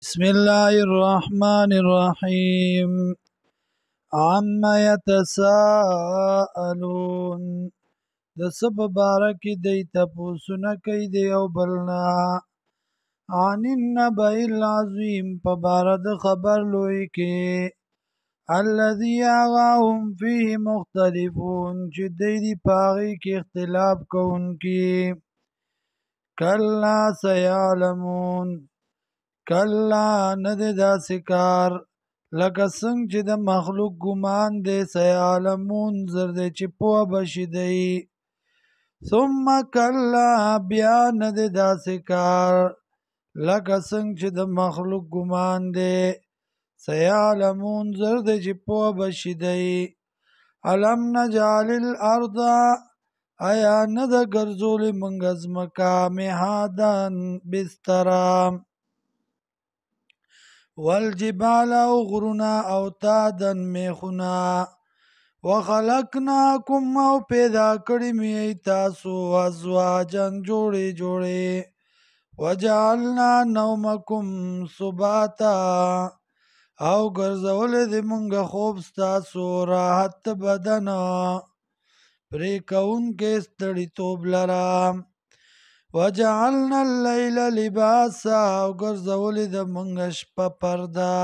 بسم الله الرحمن الرحيم عما يتساءلون د سب بارکی دی تپوسونه کوي د یو بلنا عن النبأ العظیم په باره د خبر لوی کې الذي هغه هم فيه مختلفون چې دی پاغي کې اختلاف کوونکي کلا سيعلمون کلا نه دی داسې کار لکه څنګه چې د مخلوق ګمان دی سیعلمون زر دی چې پوه بشي دی ثم کلا بیا نه دی داسې کار لکه څنګه چې د مخلوق ګمان دی سیعلمون زر دی چې پوه بشي دی علم نجعل الارض آیا نه ده ګرځولې موږ ځمکه مهادن بستره والجبال او غرونا اوتادن میخونا وخلقناکم او پیدا کړی می تاسو ازواجن جوړې جوړې وجعلنا نومکم سباتا او ګرځولې د مونږ خوب ستاسو راحت بدن پرې کوونکې ستړیتوب لره وجعلنا الليل لباسا او ګرځولې د مونږ شپه پرده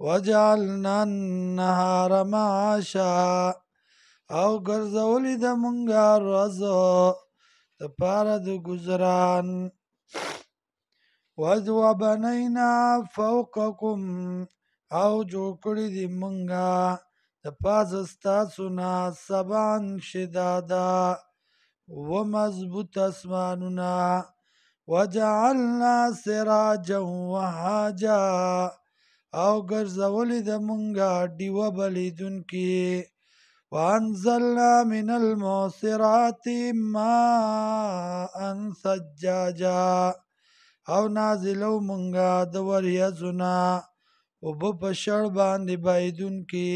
وجعلنا النهار معاشا او ګرځولې د مونږ ورځ د پاره د ګذران وبنینا فوقکم او جوړ کړي دي مونږه د پاسه ستاسو نه سبعا شدادا ومضبوط اسمانونه وجعلنا سراجا وهاجا او ګرځولې د مونږه ډیوه بلیدونکي وانزلنا من المعصرات ماء ثجاجا او نازلو مونږه د وریځونه اوبه په شړ باندې بایدونکي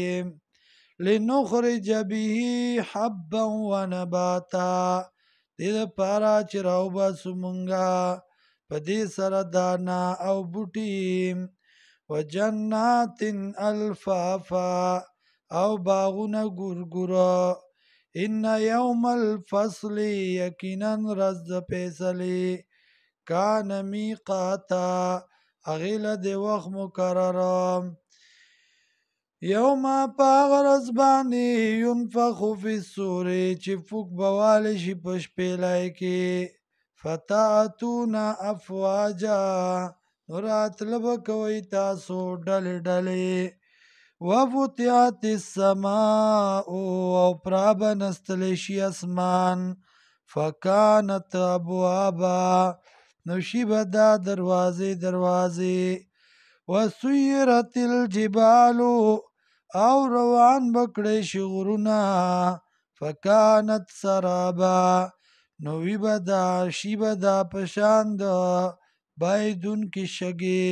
لنخرج به حبا ونباتا دې دپاره چې راوباسو مونږه په دې سره دانا او بوټي وجنات الفافا او باغونه ګورګوره ان یوم الفصل یقینا ورځ د فیصلې کان میقاتا هغې له د وخت مقرره یوم په هغه ورځ باندې ینفخ فی الصور چې فوک به والی شي په شپېلۍ کې فتاتون افواجا نو راتله به کوئ تاسو ډلې ډلې وفتحت السماء او پرابنستلی شي اسمان فکانت ابوابا نو شي به دا دروازې دروازې وسیرت الجبال او روان بکړی شي غرونه فکانت سرابا نو وی به دا شي به دا پشان د بایدونکي شګې